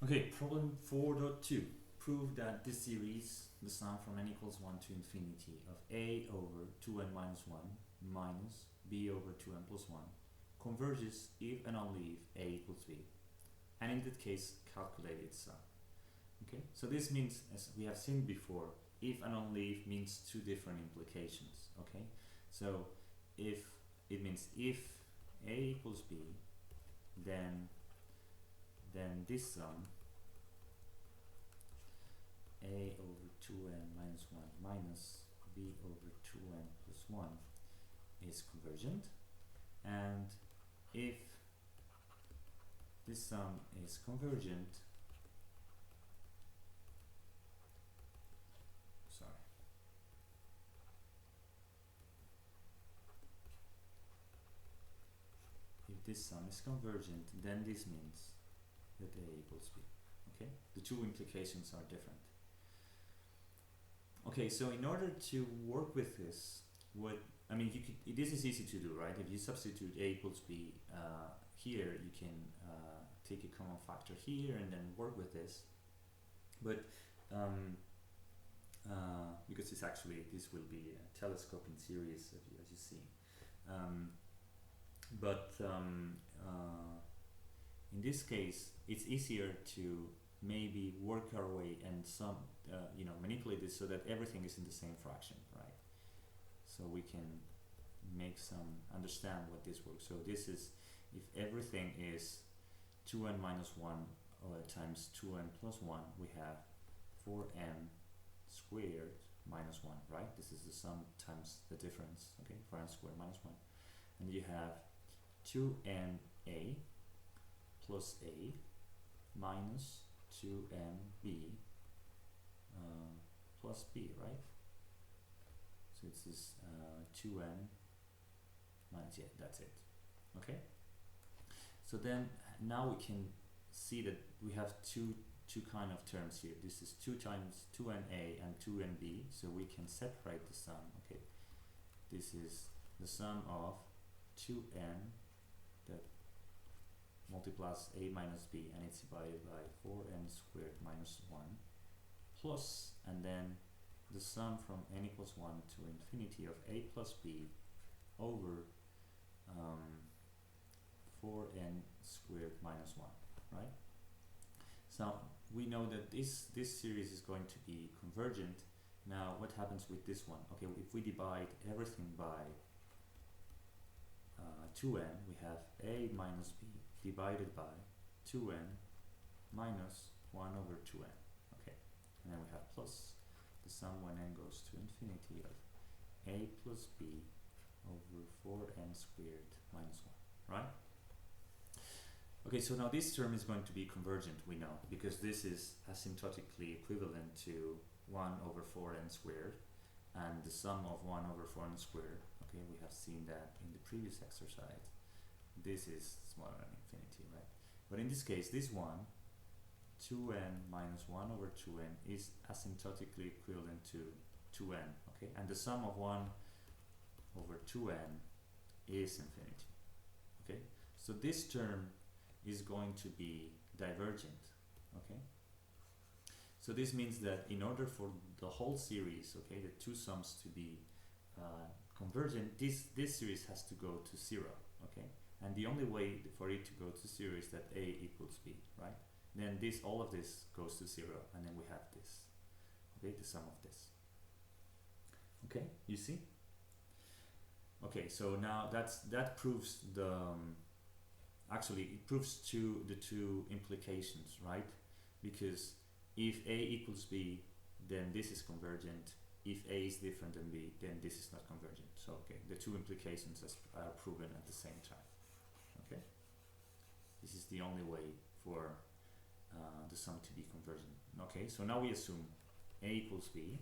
Okay, problem 4.2. Prove that this series, the sum from n equals 1 to infinity of a over 2n minus 1 minus b over 2n plus 1 converges if and only if a equals b. And in that case, calculate its sum. Okay, so this means, as we have seen before, if and only if means two different implications. Okay, so if it means if a equals b, then this sum a over 2n minus 1 minus b over 2n plus 1 is convergent, and if this sum is convergent, if this sum is convergent, then this means that a equals b. Okay, the two implications are different. Okay, so in order to work with this, this is easy to do, right? If you substitute a equals b here, you can take a common factor here and then work with this. But because this will be a telescoping series, as you see. In this case, it's easier to maybe work our way and manipulate this so that everything is in the same fraction, right? So we can understand what this works. So this is if everything is 2n minus 1 times 2n plus 1, we have 4n squared minus 1, right? This is the sum times the difference, okay? 4n squared minus 1. And you have 2na plus a minus 2nb plus b, right? So it's this 2n minus, yeah, that's it. Okay? So then now we can see that we have two kind of terms here. This is 2 times 2na and 2nb, so we can separate the sum. Okay, this is the sum of 2n that multiplies a minus b, and it's divided by 4n squared minus 1 plus, and then the sum from n equals 1 to infinity of a plus b over 4n squared minus 1, right? So we know that this series is going to be convergent. Now what happens with this one? Okay, if we divide everything by 2n, we have a minus b divided by 2n minus 1 over 2n. Okay, and then we have plus the sum when n goes to infinity of a plus b over 4n squared minus 1, right? Okay, so now this term is going to be convergent, we know, because this is asymptotically equivalent to 1 over 4n squared, and the sum of 1 over 4n squared, okay, we have seen that in the previous exercise. This is smaller than infinity, right? But in this case, this one, 2n minus 1 over 2n, is asymptotically equivalent to 2n, okay? And the sum of 1 over 2n is infinity, okay? So this term is going to be divergent, okay? So this means that in order for the whole series, okay, the two sums to be convergent, this series has to go to 0, okay? And the only way for it to go to 0 is that a equals b, right? Then all of this goes to 0, and then we have this, okay, the sum of this. Okay, you see? Okay, so now that proves it proves the two implications, right? Because if a equals b, then this is convergent. If a is different than b, then this is not convergent. So okay, the two implications are proven at the same time. Okay, this is the only way for the sum to be convergent. Okay, so now we assume a equals b,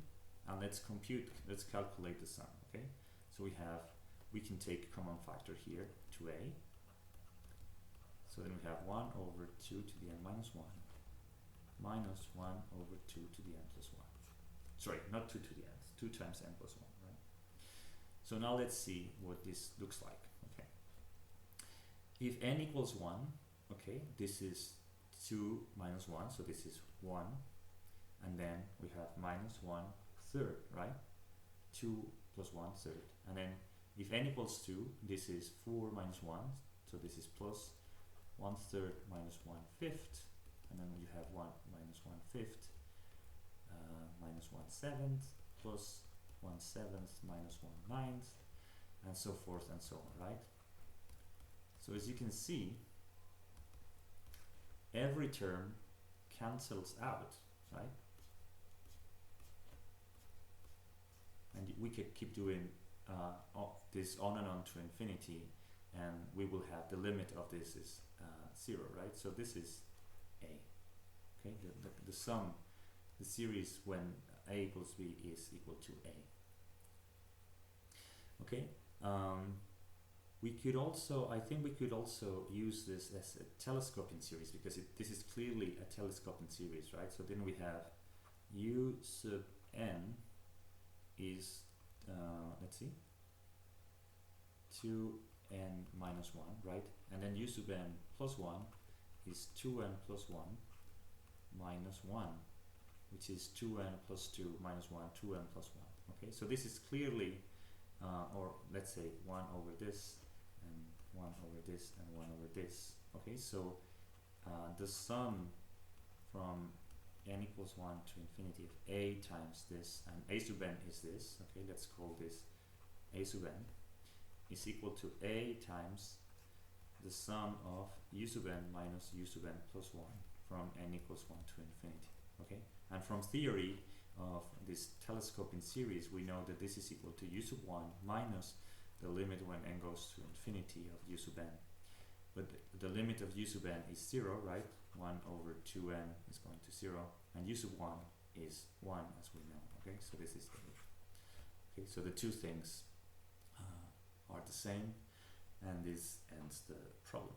and let's calculate the sum. Okay, so we can take a common factor here, 2a. So then we have 1 over 2 to the n minus 1 minus 1 over 2 to the n plus 1. Sorry, not 2 to the n, 2 times n plus 1, right? So now let's see what this looks like. Okay, if n equals 1, okay, this is 2 minus 1, so this is 1, and then we have minus 1 third, right? 2 plus 1 third, and then if n equals 2, this is 4 minus 1, so this is plus 1 third minus 1 fifth, and then you have 1 minus 1 fifth, minus 1 seventh, plus 1 seventh minus 1 ninth, and so forth and so on, right? So as you can see, every term cancels out, right? And we could keep doing this on and on to infinity, and we will have the limit of this is 0, right? So this is a, okay, the sum, the series when a equals b is equal to a. Okay, we could also, I think we could also use this as a telescoping series, because this is clearly a telescoping series, right? So then we have u sub n is, let's see, 2n minus 1, right? And then u sub n plus 1 is 2n plus 1 minus 1, which is 2n plus 2 minus 1, 2n plus 1. Okay, so this is clearly, or let's say 1 over this, and 1 over this, and 1 over this. Okay, so the sum from n equals 1 to infinity of a times this, and a sub n is this, okay, let's call this a sub n, is equal to a times the sum of u sub n minus u sub n plus 1 from n equals 1 to infinity. Okay, and from theory of this telescoping series, we know that this is equal to u sub 1 minus the limit when n goes to infinity of u sub n. But the limit of u sub n is 0, right? 1 over 2n is going to 0, and u sub 1 is 1, as we know. Okay, so this is a. Okay, so the two things are the same, and this ends the problem.